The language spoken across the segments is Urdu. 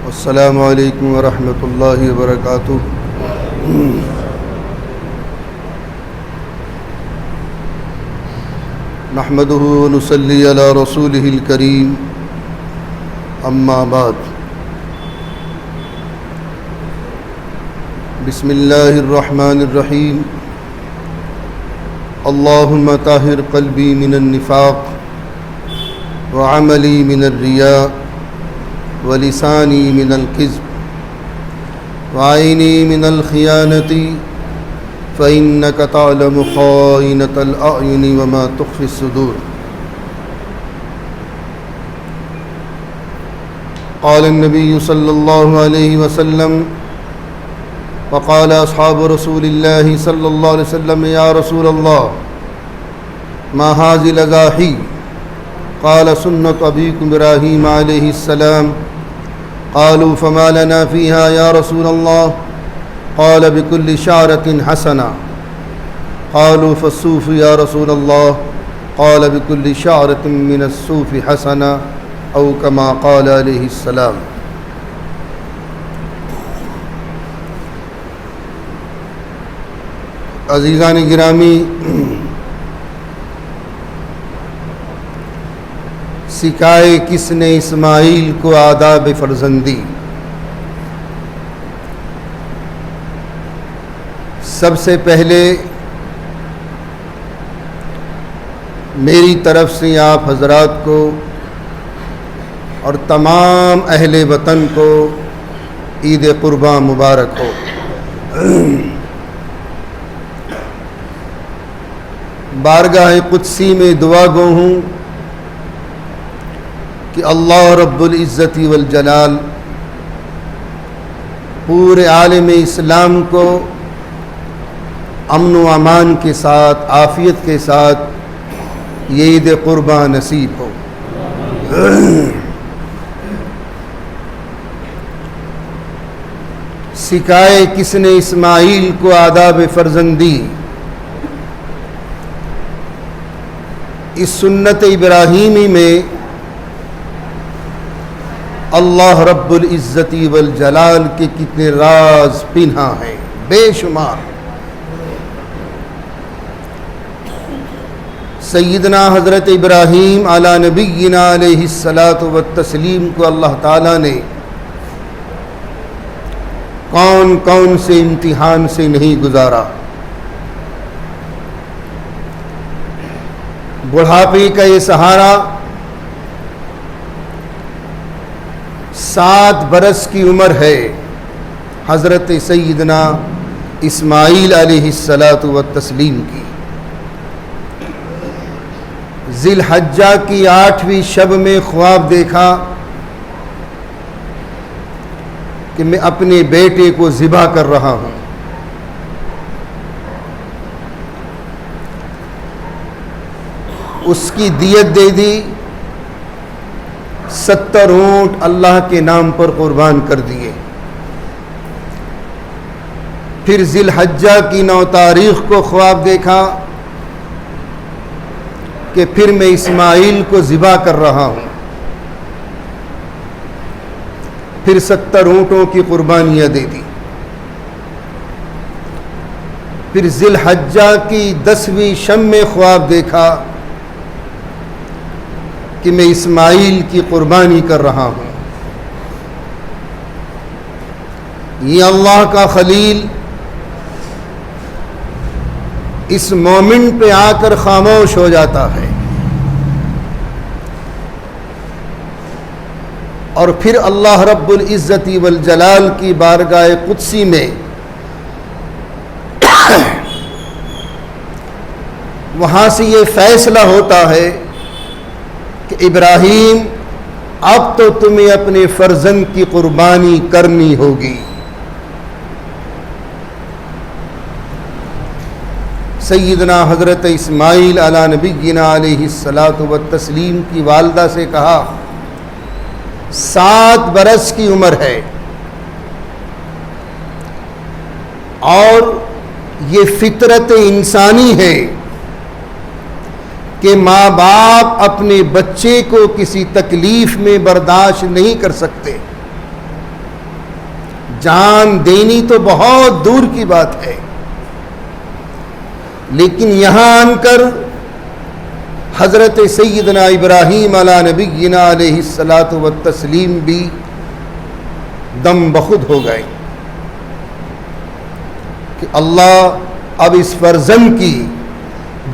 السلام علیکم ورحمۃ اللہ وبرکاتہ۔ نحمدہ ونصلی علی رسولہ الکریم، اما بعد۔ بسم اللہ الرحمن الرحیم۔ اللہم طہر قلبی من النفاق وعملی من الریاء ولسانی من الکذب وعینی من الخیانۃ فإنک تعلم خائنۃ الأعین وما تخفی الصدور۔ قال النبی صلی اللہ علیہ وسلم وقال اصحاب رسول اللہ صلی اللہ علیہ وسلم یا رسول اللہ ما هذه الأضاحی؟ قال سنة أبيكم إبراهيم عليه السلام۔ قالوا فما لنا فيها يا رسول الله؟ قال بكل شعرة حسنة۔ قالوا فالصوف يا رسول الله؟ قال بكل شعرة من الصوف حسنة، أو كما قال عليه السلام۔ عزیزان گرامی، سکھائے کس نے اسماعیل کو آداب فرزندی؟ سب سے پہلے میری طرف سے آپ حضرات کو اور تمام اہل وطن کو عید قرباں مبارک ہو۔ بارگاہ قدسی میں دعا گو ہوں کہ اللہ رب العزت والجلال پورے عالم اسلام کو امن و امان کے ساتھ، عافیت کے ساتھ یہ عید قرباں نصیب ہو۔ سکھائے کس نے اسماعیل کو آداب فرزندی؟ اس سنت ابراہیمی میں اللہ رب العزت والجلال کے کتنے راز پنہاں ہیں، بے شمار۔ سیدنا حضرت ابراہیم علی نبینا علیہ الصلاۃ والتسلیم کو اللہ تعالیٰ نے کون کون سے امتحان سے نہیں گزارا۔ بڑھاپے کا یہ سہارا، 7 برس کی عمر ہے حضرت سیدنا اسماعیل علیہ الصلاۃ والتسلیم کی۔ ذی الحجہ کی 8ویں شب میں خواب دیکھا کہ میں اپنے بیٹے کو ذبح کر رہا ہوں۔ اس کی دیت دے دی، 70 اونٹ اللہ کے نام پر قربان کر دیے۔ پھر ذی الحجہ کی 9 تاریخ کو خواب دیکھا کہ پھر میں اسماعیل کو ذبح کر رہا ہوں۔ پھر 70 اونٹوں کی قربانیاں دے دی۔ پھر ذی الحجہ کی 10ویں شب میں خواب دیکھا کہ میں اسماعیل کی قربانی کر رہا ہوں۔ یہ اللہ کا خلیل اس مومنٹ پہ آ کر خاموش ہو جاتا ہے، اور پھر اللہ رب العزت والجلال کی بارگاہ قدسی میں وہاں سے یہ فیصلہ ہوتا ہے کہ ابراہیم اب تو تمہیں اپنے فرزند کی قربانی کرنی ہوگی۔ سیدنا حضرت اسماعیل علی نبینا علیہ الصلاۃ والتسلیم کی والدہ سے کہا، 7 برس کی عمر ہے اور یہ فطرت انسانی ہے کہ ماں باپ اپنے بچے کو کسی تکلیف میں برداشت نہیں کر سکتے۔ جان دینی تو بہت دور کی بات ہے، لیکن یہاں آن کر حضرت سیدنا ابراہیم علی نبینا علیہ الصلاۃ والتسلیم بھی دم بخود ہو گئے کہ اللہ اب اس فرزند کی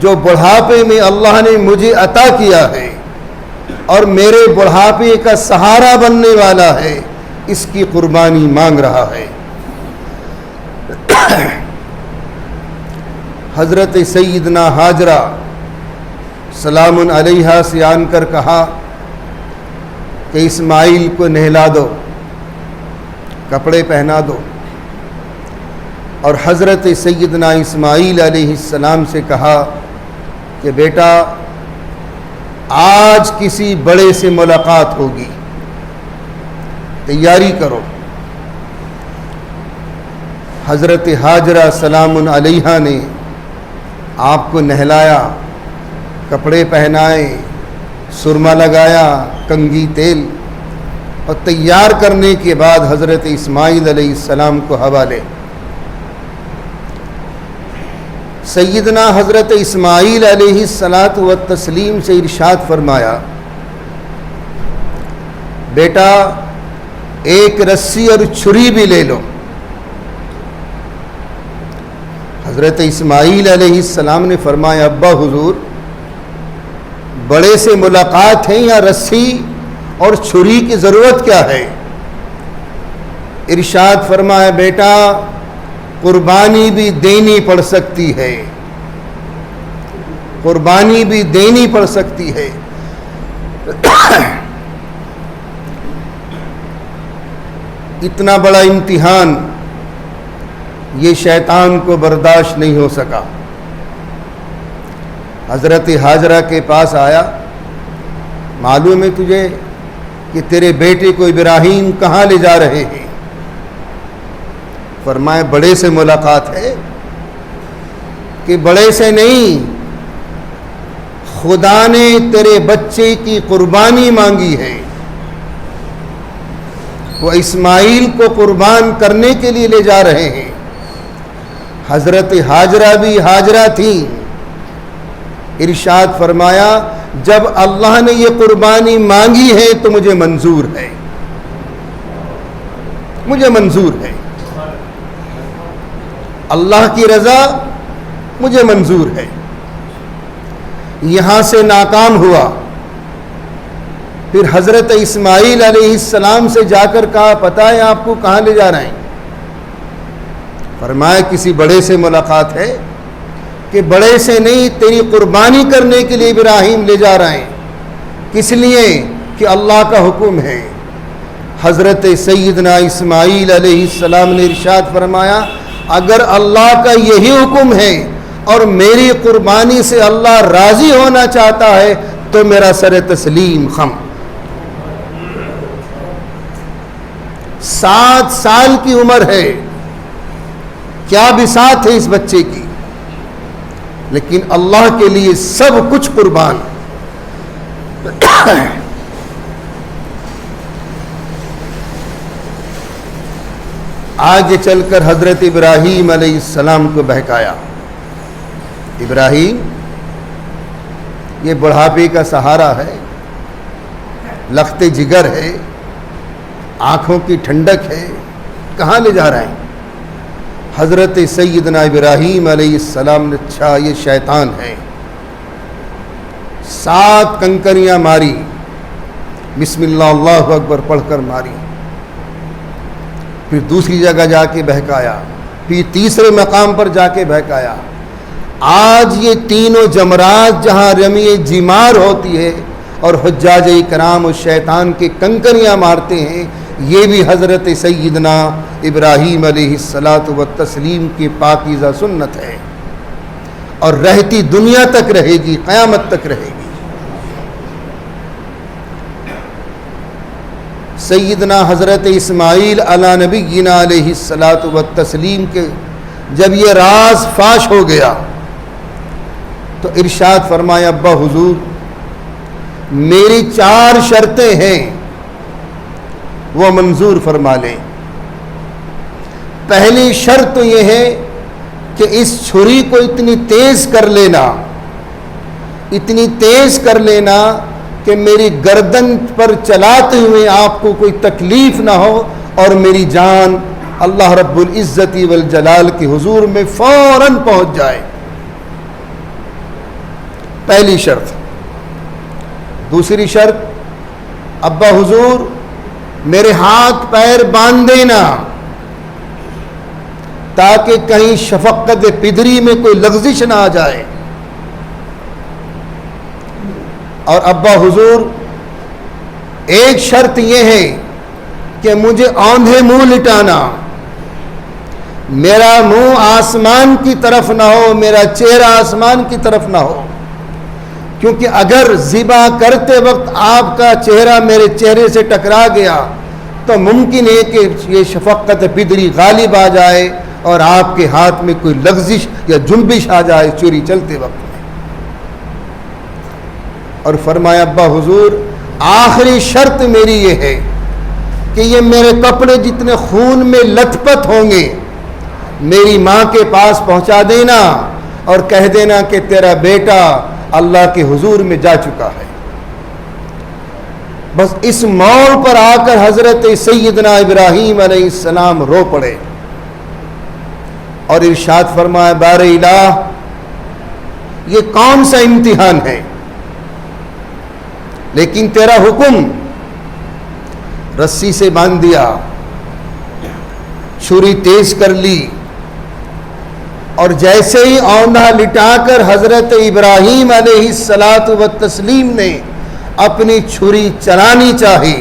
جو بڑھاپے میں اللہ نے مجھے عطا کیا ہے اور میرے بڑھاپے کا سہارا بننے والا ہے، اس کی قربانی مانگ رہا ہے۔ حضرت سیدنا ہاجرہ سلام علیہا سے آن کر کہا کہ اسماعیل کو نہلا دو، کپڑے پہنا دو، اور حضرت سیدنا اسماعیل علیہ السلام سے کہا کہ بیٹا آج کسی بڑے سے ملاقات ہوگی، تیاری کرو۔ حضرت ہاجرہ سلام علیہا نے آپ کو نہلایا، کپڑے پہنائے، سرما لگایا، کنگھی تیل، اور تیار کرنے کے بعد حضرت اسماعیل علیہ السلام کو حوالے۔ سیدنا حضرت اسماعیل علیہ الصلاۃ والتسلیم سے ارشاد فرمایا، بیٹا ایک رسی اور چھری بھی لے لو۔ حضرت اسماعیل علیہ السلام نے فرمایا، ابا حضور بڑے سے ملاقات ہے یا رسی اور چھری کی ضرورت کیا ہے؟ ارشاد فرمایا، بیٹا قربانی بھی دینی پڑ سکتی ہے، قربانی بھی دینی پڑ سکتی ہے۔ اتنا بڑا امتحان یہ شیطان کو برداشت نہیں ہو سکا، حضرت ہاجرہ کے پاس آیا، معلوم ہے تجھے کہ تیرے بیٹے کو ابراہیم کہاں لے جا رہے ہیں؟ فرمایا بڑے سے ملاقات ہے، کہ بڑے سے نہیں، خدا نے تیرے بچے کی قربانی مانگی ہے، وہ اسماعیل کو قربان کرنے کے لیے لے جا رہے ہیں۔ حضرت ہاجرہ بھی ہاجرہ تھی، ارشاد فرمایا جب اللہ نے یہ قربانی مانگی ہے تو مجھے منظور ہے، مجھے منظور ہے، اللہ کی رضا مجھے منظور ہے۔ یہاں سے ناکام ہوا، پھر حضرت اسماعیل علیہ السلام سے جا کر کہا پتہ ہے آپ کو کہاں لے جا رہے ہیں؟ فرمایا کسی بڑے سے ملاقات ہے، کہ بڑے سے نہیں، تیری قربانی کرنے کے لیے ابراہیم لے جا رہے ہیں، کس لیے کہ اللہ کا حکم ہے۔ حضرت سیدنا اسماعیل علیہ السلام نے ارشاد فرمایا اگر اللہ کا یہی حکم ہے اور میری قربانی سے اللہ راضی ہونا چاہتا ہے تو میرا سر تسلیم خم۔ 7 سال کی عمر ہے، کیا بساط ہے اس بچے کی، لیکن اللہ کے لیے سب کچھ قربان۔ آگے چل کر حضرت ابراہیم علیہ السلام کو بہکایا، ابراہیم یہ بڑھاپے کا سہارا ہے، لخت جگر ہے، آنکھوں کی ٹھنڈک ہے، کہاں لے جا رہے ہیں؟ حضرت سیدنا ابراہیم علیہ السلام نے اچھا یہ شیطان ہے، 7 کنکریاں ماری، بسم اللہ اللہ اکبر پڑھ کر ماری، پھر دوسری جگہ جا کے بہکایا، پھر تیسرے مقام پر جا کے بہکایا۔ آج یہ تینوں جمرات جہاں رمی جمار ہوتی ہے اور حجاج کرام اور شیطان کے کنکریاں مارتے ہیں، یہ بھی حضرت سیدنا ابراہیم علیہ الصلاۃ والتسلیم کی پاکیزہ سنت ہے، اور رہتی دنیا تک رہے گی، قیامت تک رہے گی۔ سیدنا حضرت اسماعیل علی نبینا علیہ الصلاۃ والتسلیم کے جب یہ راز فاش ہو گیا تو ارشاد فرمایا ابا حضور میری 4 شرطیں ہیں وہ منظور فرما لیں۔ پہلی شرط تو یہ ہے کہ اس چھری کو اتنی تیز کر لینا کہ میری گردن پر چلاتے ہوئے آپ کو کوئی تکلیف نہ ہو اور میری جان اللہ رب العزت والجلال کے حضور میں فوراً پہنچ جائے. پہلی شرط. دوسری شرط، ابا حضور میرے ہاتھ پیر باندھ دینا تاکہ کہیں شفقت پدری میں کوئی لغزش نہ آ جائے. اور ابا حضور ایک شرط یہ ہے کہ مجھے اوندھے منہ لٹانا، میرا منہ آسمان کی طرف نہ ہو، میرا چہرہ آسمان کی طرف نہ ہو، کیونکہ اگر ذبح کرتے وقت آپ کا چہرہ میرے چہرے سے ٹکرا گیا تو ممکن ہے کہ یہ شفقت پدری غالب آ جائے اور آپ کے ہاتھ میں کوئی لغزش یا جنبش آ جائے چھری چلتے وقت میں. اور فرمایا ابا حضور آخری شرط میری یہ ہے کہ یہ میرے کپڑے جتنے خون میں لت پت ہوں گے میری ماں کے پاس پہنچا دینا اور کہہ دینا کہ تیرا بیٹا اللہ کے حضور میں جا چکا ہے. بس اس موڑ پر آ کر حضرت سیدنا ابراہیم علیہ السلام رو پڑے اور ارشاد فرمایا بار الہ یہ کون سا امتحان ہے، لیکن تیرا حکم. رسی سے باندھ دیا، چھری تیز کر لی اور جیسے ہی اوندھا لٹا کر حضرت ابراہیم علیہ الصلاۃ والتسلیم نے اپنی چھری چلانی چاہی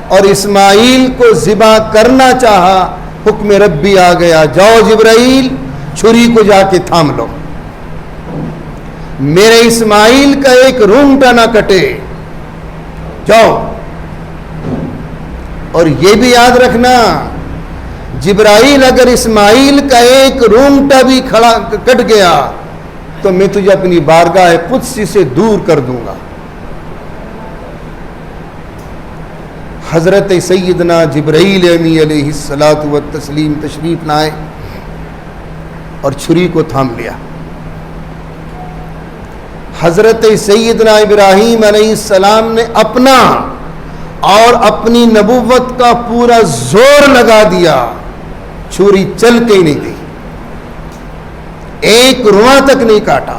اور اسماعیل کو ذبح کرنا چاہا، حکم ربی آ گیا، جاؤ جبرائیل چھری کو جا کے تھام لو، میرے اسماعیل کا ایک رونگٹا نہ کٹے، جاؤ. اور یہ بھی یاد رکھنا جبرائیل اگر اسماعیل کا ایک رونگٹا بھی کٹ گیا تو میں تجھے اپنی بارگاہ قدسی سے دور کر دوں گا. حضرت سیدنا جبرائیل علیہ الصلاۃ والتسلیم تشریف لائے اور چھری کو تھام لیا. حضرت سیدنا ابراہیم علیہ السلام نے اپنا اور اپنی نبوت کا پورا زور لگا دیا، چھری چل کے ہی نہیں دی، ایک رواں تک نہیں کاٹا.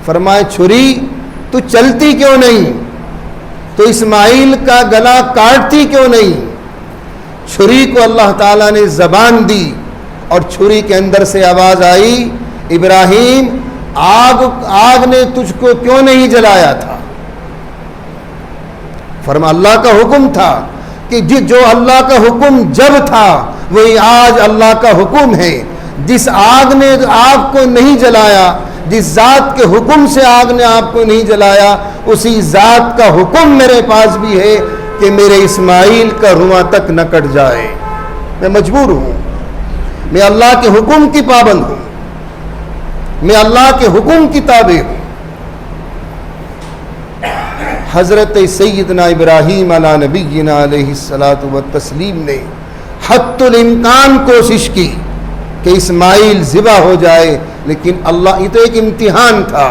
فرمایا چھری تو چلتی کیوں نہیں، تو اسماعیل کا گلا کاٹتی کیوں نہیں. چھری کو اللہ تعالیٰ نے زبان دی اور چھری کے اندر سے آواز آئی ابراہیم آگ نے تجھ کو کیوں نہیں جلایا تھا. فرما اللہ کا حکم تھا کہ جو اللہ کا حکم جب تھا وہی آج اللہ کا حکم ہے. جس آگ نے آپ کو نہیں جلایا، جس ذات کے حکم سے آگ نے آپ کو نہیں جلایا، اسی ذات کا حکم میرے پاس بھی ہے کہ میرے اسماعیل کا رواں تک نہ کٹ جائے. میں مجبور ہوں، میں اللہ کے حکم کی پابند ہوں، میں اللہ کے حکم کی تابع ہوں. حضرت سیدنا ابراہیم علی نبینا علیہ الصلاۃ والتسلیم نے حتی الامکان کوشش کی کہ اسماعیل ذبح ہو جائے، لیکن اللہ یہ تو ایک امتحان تھا.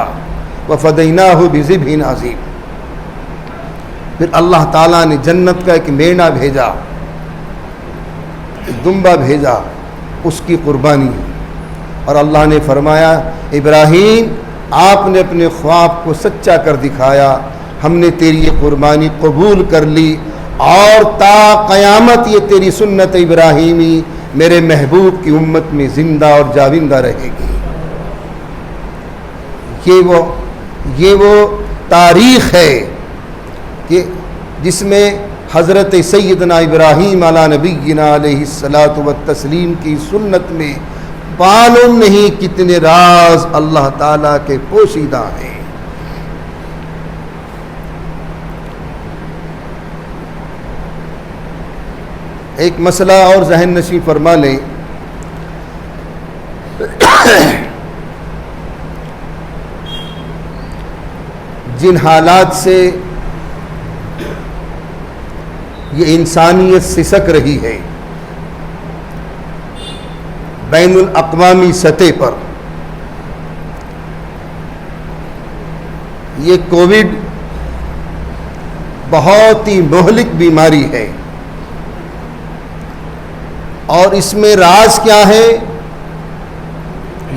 وَفَدَيْنَاهُ بِذِبْحٍ عَظِيمٍ. پھر اللہ تعالیٰ نے جنت کا ایک مینا بھیجا، ایک دمبا بھیجا، اس کی قربانی. اور اللہ نے فرمایا ابراہیم آپ نے اپنے خواب کو سچا کر دکھایا، ہم نے تیری یہ قربانی قبول کر لی اور تا قیامت یہ تیری سنت ابراہیمی میرے محبوب کی امت میں زندہ اور جاوندہ رہے گی. یہ وہ تاریخ ہے کہ جس میں حضرت سیدنا ابراہیم علی نبینا علیہ الصلاۃ والتسلیم کی سنت میں معلوم نہیں کتنے راز اللہ تعالیٰ کے پوشیدہ ہیں. ایک مسئلہ اور ذہن نشین فرما لیں. جن حالات سے یہ انسانیت سسک رہی ہے بین الاقوامی سطح پر یہ کووڈ بہت ہی مہلک بیماری ہے، اور اس میں راز کیا ہے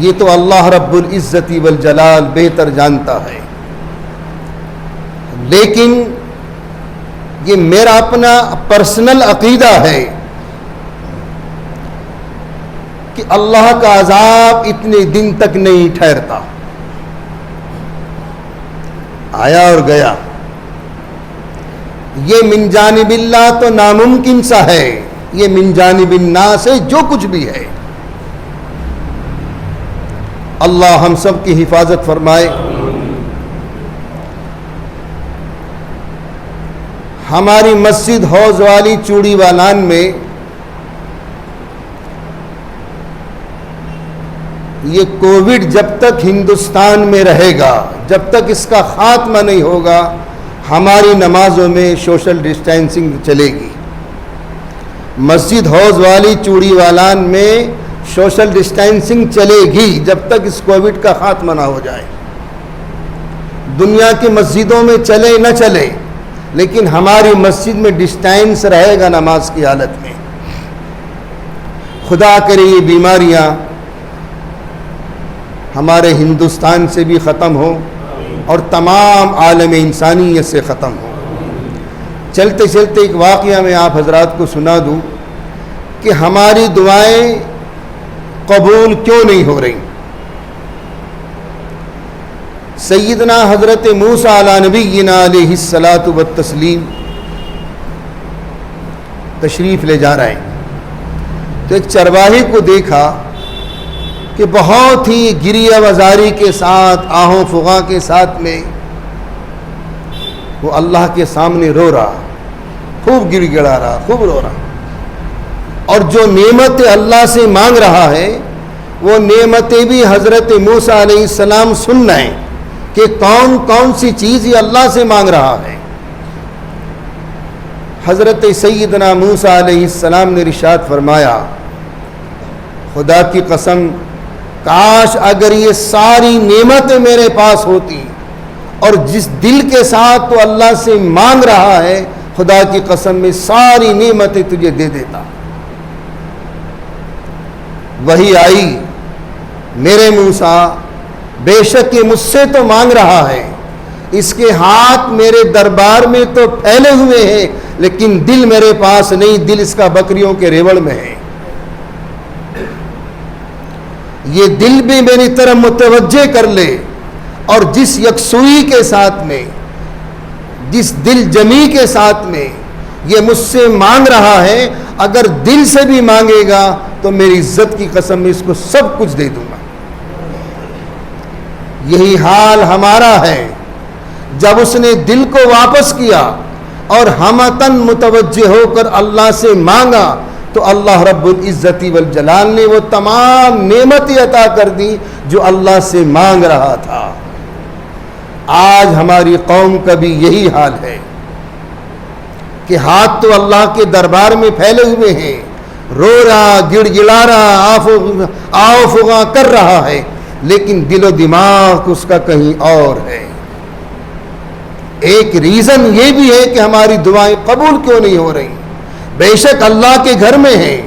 یہ تو اللہ رب العزت والجلال بہتر جانتا ہے، لیکن یہ میرا اپنا پرسنل عقیدہ ہے کہ اللہ کا عذاب اتنے دن تک نہیں ٹھہرتا، آیا اور گیا۔ یہ من جانب اللہ تو ناممکن سا ہے، یہ من جانب الناس ہے، جو کچھ بھی ہے۔ اللہ ہم سب کی حفاظت فرمائے۔ ہماری مسجد حوض والی چوڑی والان میں یہ کووڈ جب تک ہندوستان میں رہے گا، جب تک اس کا خاتمہ نہیں ہوگا، ہماری نمازوں میں سوشل ڈسٹینسنگ چلے گی۔ مسجد حوض والی چوڑی والان میں سوشل ڈسٹینسنگ چلے گی جب تک اس کووڈ کا خاتمہ نہ ہو جائے۔ دنیا کی مسجدوں میں چلے نہ چلے، لیکن ہماری مسجد میں ڈسٹینس رہے گا نماز کی حالت میں۔ خدا کرے یہ بیماریاں ہمارے ہندوستان سے بھی ختم ہو اور تمام عالم انسانیت سے ختم ہو۔ چلتے چلتے ایک واقعہ میں آپ حضرات کو سنا دوں کہ ہماری دعائیں قبول کیوں نہیں ہو رہی۔ سیدنا حضرت موسیٰ علی نبینا علیہ الصلاۃ والتسلیم تشریف لے جا رہے ہیں، تو ایک چرواہے کو دیکھا کہ بہت ہی گریہ وزاری کے ساتھ، آہوں فغاں کے ساتھ میں وہ اللہ کے سامنے رو رہا، خوب گر گڑا رہا، خوب رو رہا، اور جو نعمت اللہ سے مانگ رہا ہے وہ نعمتیں بھی حضرت موسیٰ علیہ السلام سن رہے ہیں کہ کون کون سی چیز یہ اللہ سے مانگ رہا ہے۔ حضرت سیدنا موسیٰ علیہ السلام نے ارشاد فرمایا، خدا کی قسم کاش اگر یہ ساری نعمتیں میرے پاس ہوتی، اور جس دل کے ساتھ تو اللہ سے مانگ رہا ہے، خدا کی قسم میں ساری نعمتیں تجھے دے دیتا۔ وہی آئی، میرے موسیٰ بے شک یہ مجھ سے تو مانگ رہا ہے، اس کے ہاتھ میرے دربار میں تو پھیلے ہوئے ہیں، لیکن دل میرے پاس نہیں، دل اس کا بکریوں کے ریوڑ میں ہے۔ یہ دل بھی میری طرف متوجہ کر لے، اور جس یکسوئی کے ساتھ میں، جس دل جمی کے ساتھ میں یہ مجھ سے مانگ رہا ہے، اگر دل سے بھی مانگے گا تو میری عزت کی قسم میں اس کو سب کچھ دے دوں گا۔ یہی حال ہمارا ہے، جب اس نے دل کو واپس کیا اور ہمتن متوجہ ہو کر اللہ سے مانگا تو اللہ رب العزت والجلال نے وہ تمام نعمتیں عطا کر دی جو اللہ سے مانگ رہا تھا۔ آج ہماری قوم کا بھی یہی حال ہے کہ ہاتھ تو اللہ کے دربار میں پھیلے ہوئے ہیں، رو رہا، گڑ گڑا رہا، آؤ فغاں کر رہا ہے، لیکن دل و دماغ اس کا کہیں اور ہے۔ ایک ریزن یہ بھی ہے کہ ہماری دعائیں قبول کیوں نہیں ہو رہی۔ بے شک اللہ کے گھر میں ہیں،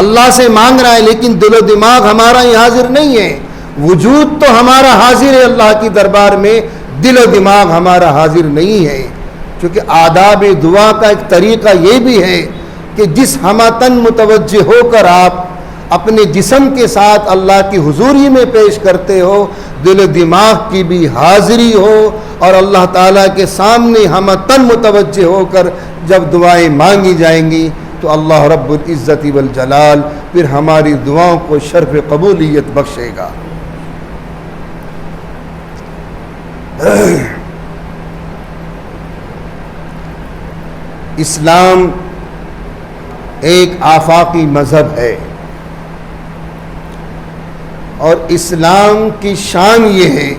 اللہ سے مانگ رہا ہے، لیکن دل و دماغ ہمارا ہی حاضر نہیں ہے۔ وجود تو ہمارا حاضر ہے اللہ کی دربار میں، دل و دماغ ہمارا حاضر نہیں ہے۔ کیونکہ آداب دعا کا ایک طریقہ یہ بھی ہے کہ جس ہمتن متوجہ ہو کر آپ اپنے جسم کے ساتھ اللہ کی حضوری میں پیش کرتے ہو، دل و دماغ کی بھی حاضری ہو، اور اللہ تعالیٰ کے سامنے ہمتن متوجہ ہو کر جب دعائیں مانگی جائیں گی تو اللہ رب العزت والجلال پھر ہماری دعاؤں کو شرف قبولیت بخشے گا۔ اسلام ایک آفاقی مذہب ہے، اور اسلام کی شان یہ ہے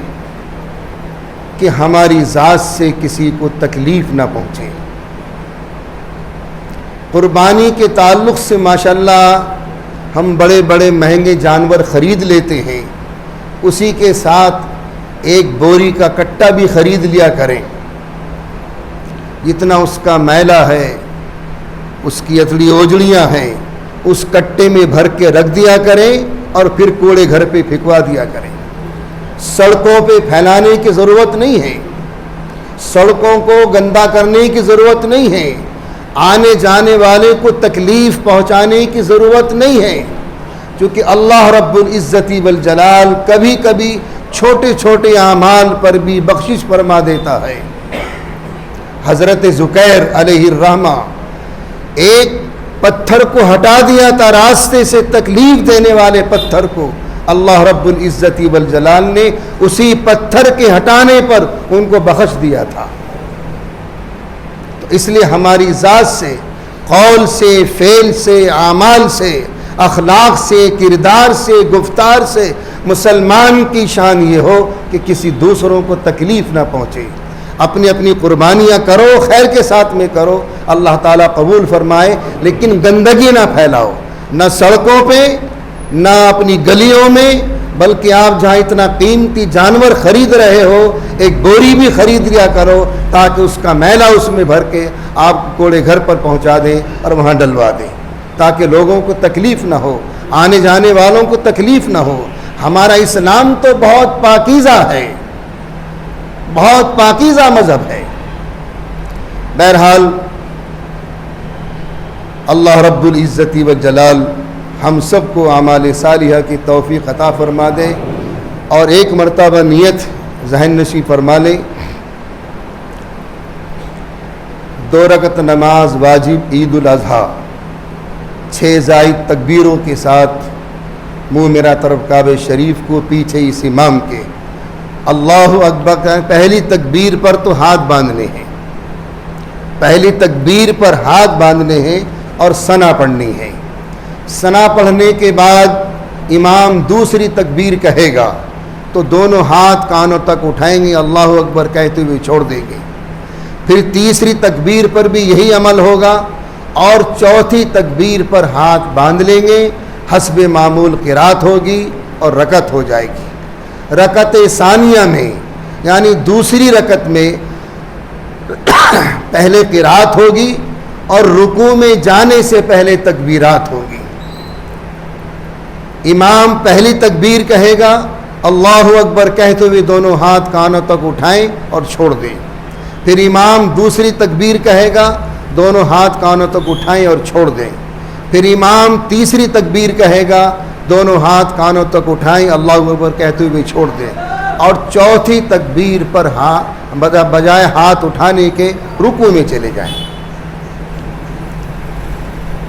کہ ہماری ذات سے کسی کو تکلیف نہ پہنچے۔ قربانی کے تعلق سے ماشاءاللہ ہم بڑے بڑے مہنگے جانور خرید لیتے ہیں، اسی کے ساتھ ایک بوری کا کٹا بھی خرید لیا کریں، جتنا اس کا میلہ ہے، اس کی اتڑی اوجڑیاں ہیں، اس کٹے میں بھر کے رکھ دیا کریں اور پھر کوڑے گھر پہ پھینکوا دیا کریں۔ سڑکوں پہ پھیلانے کی ضرورت نہیں ہے، سڑکوں کو گندا کرنے کی ضرورت نہیں ہے، آنے جانے والے کو تکلیف پہنچانے کی ضرورت نہیں ہے، کیونکہ اللہ رب العزت والجلال کبھی کبھی چھوٹے چھوٹے اعمال پر بھی بخشش فرما دیتا ہے۔ حضرت ذکیر علیہ الرحمہ ایک پتھر کو ہٹا دیا تھا راستے سے، تکلیف دینے والے پتھر کو اللہ رب العزت والجلال نے اسی پتھر کے ہٹانے پر ان کو بخش دیا تھا۔ تو اس لیے ہماری ذات سے، قول سے، فعل سے، اعمال سے، اخلاق سے، کردار سے، گفتار سے مسلمان کی شان یہ ہو کہ کسی دوسروں کو تکلیف نہ پہنچے۔ اپنی اپنی قربانیاں کرو، خیر کے ساتھ میں کرو، اللہ تعالیٰ قبول فرمائے، لیکن گندگی نہ پھیلاؤ، نہ سڑکوں پہ، نہ اپنی گلیوں میں، بلکہ آپ جہاں اتنا قیمتی جانور خرید رہے ہو ایک بوری بھی خرید لیا کرو تاکہ اس کا میلہ اس میں بھر کے آپ کوڑے گھر پر پہنچا دیں اور وہاں ڈلوا دیں، تاکہ لوگوں کو تکلیف نہ ہو، آنے جانے والوں کو تکلیف نہ ہو۔ ہمارا اسلام تو بہت پاکیزہ ہے، بہت پاکیزہ مذہب ہے۔ بہرحال اللہ رب العزت والجلال ہم سب کو اعمال صالحہ کی توفیق عطا فرما دے، اور ایک مرتبہ نیت ذہن نشی فرما لیں، 2 رکعت نماز واجب عید الاضحیٰ 6 زائد تکبیروں کے ساتھ منہ میرا طرف کعبہ شریف کو، پیچھے اس امام کے اللہ اکبر کہیں۔ پہلی تکبیر پر تو ہاتھ باندھنے ہیں، پہلی تکبیر پر ہاتھ باندھنے ہیں اور ثنا پڑھنی ہے۔ ثنا پڑھنے کے بعد امام دوسری تکبیر کہے گا تو دونوں ہاتھ کانوں تک اٹھائیں گے، اللہ اکبر کہتے ہوئے چھوڑ دیں گے۔ پھر تیسری تکبیر پر بھی یہی عمل ہوگا، اور چوتھی تکبیر پر ہاتھ باندھ لیں گے، حسب معمول قرات ہوگی اور رکعت ہو جائے گی۔ رکعت ثانیہ میں یعنی دوسری رکعت میں پہلے قرات ہوگی اور رکوع میں جانے سے پہلے تکبیرات ہوگی۔ امام پہلی تکبیر کہے گا، اللہ اکبر کہتے ہوئے دونوں ہاتھ کانوں تک اٹھائیں اور چھوڑ دیں۔ پھر امام دوسری تکبیر کہے گا، دونوں ہاتھ کانوں تک اٹھائیں اور چھوڑ دیں۔ پھر امام تیسری تکبیر کہے گا، دونوں ہاتھ کانوں تک اٹھائیں، اللہ اکبر کہتے ہوئے چھوڑ دیں، اور چوتھی تکبیر پر بجائے ہاتھ اٹھانے کے رکوع میں چلے جائیں۔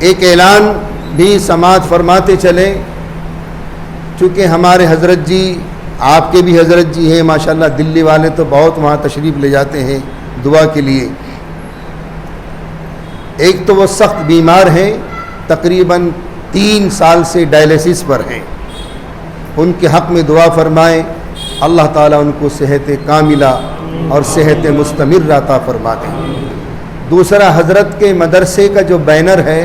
ایک اعلان بھی سماعت فرماتے چلیں، چونکہ ہمارے حضرت جی، آپ کے بھی حضرت جی ہیں ماشاءاللہ، دلی والے تو بہت وہاں تشریف لے جاتے ہیں دعا کے لیے۔ ایک تو وہ سخت بیمار ہیں، تقریباً 3 سال سے ڈائلیسس پر ہیں، ان کے حق میں دعا فرمائیں، اللہ تعالیٰ ان کو صحت کاملہ اور صحت مستمر عطا فرما دیں۔ دوسرا، حضرت کے مدرسے کا جو بینر ہے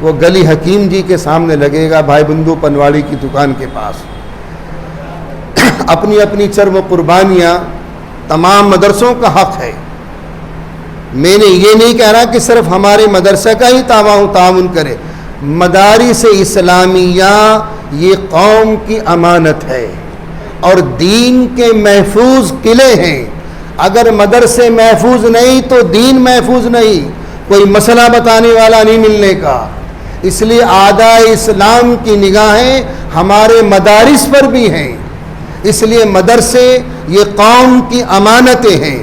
وہ گلی حکیم جی کے سامنے لگے گا، بھائی بندو پنواڑی کی دکان کے پاس۔ اپنی اپنی چرم و قربانیاں تمام مدرسوں کا حق ہے۔ میں نے یہ نہیں کہہ رہا کہ صرف ہمارے مدرسہ کا ہی تعاون کرے، مدارس اسلامیہ یہ قوم کی امانت ہے اور دین کے محفوظ قلعے ہیں۔ اگر مدرسے محفوظ نہیں تو دین محفوظ نہیں، کوئی مسئلہ بتانے والا نہیں ملنے کا۔ اس لیے اعداء اسلام کی نگاہیں ہمارے مدارس پر بھی ہیں، اس لیے مدرسے یہ قوم کی امانتیں ہیں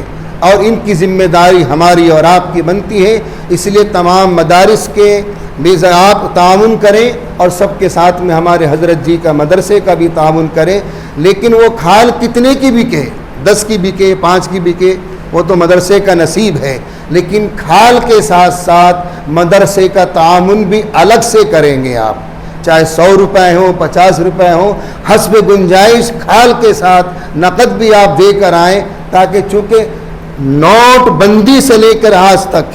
اور ان کی ذمہ داری ہماری اور آپ کی بنتی ہے۔ اس لیے تمام مدارس کے بھی آپ تعاون کریں اور سب کے ساتھ میں ہمارے حضرت جی کا مدرسے کا بھی تعاون کریں، لیکن وہ کھال کتنے کی بکے، 10 کی بکے، 5 کی بکے، وہ تو مدرسے کا نصیب ہے، لیکن کھال کے ساتھ ساتھ مدرسے کا تعاون بھی الگ سے کریں گے آپ، چاہے 100 روپے ہوں، 50 روپے ہوں، حسب گنجائش کھال کے ساتھ نقد بھی آپ دے کر آئیں، تاکہ چونکہ نوٹ بندی سے لے کر آج تک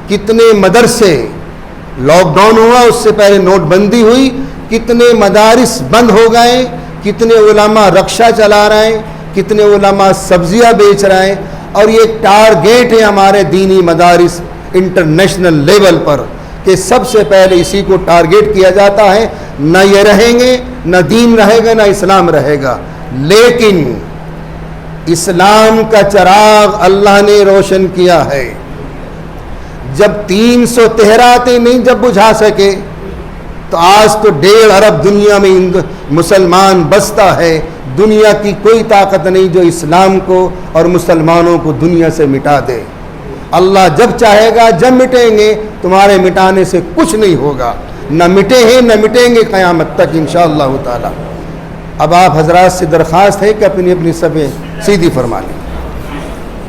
کتنے مدرسے، لاک ڈاؤن ہوا اس سے پہلے نوٹ بندی ہوئی، کتنے مدارس بند ہو گئے، کتنے علماء رکشہ چلا رہے ہیں، کتنے علماء سبزیاں بیچ رہے ہیں، اور یہ ٹارگیٹ ہے ہمارے دینی مدارس انٹرنیشنل لیول پر کہ سب سے پہلے اسی کو ٹارگیٹ کیا جاتا ہے. نہ یہ رہیں گے، نہ دین رہے گا، نہ اسلام رہے گا. لیکن اسلام کا چراغ اللہ نے روشن کیا ہے. جب 313 نہیں جب بجھا سکے تو آج تو 1.5 ارب دنیا میں مسلمان بستا ہے. دنیا کی کوئی طاقت نہیں جو اسلام کو اور مسلمانوں کو دنیا سے مٹا دے. اللہ جب چاہے گا جب مٹیں گے، تمہارے مٹانے سے کچھ نہیں ہوگا. نہ مٹے ہیں نہ مٹیں گے قیامت تک انشاءاللہ تعالی. اب آپ حضرات سے درخواست ہے کہ اپنی اپنی صفیں سیدھی فرما لیں.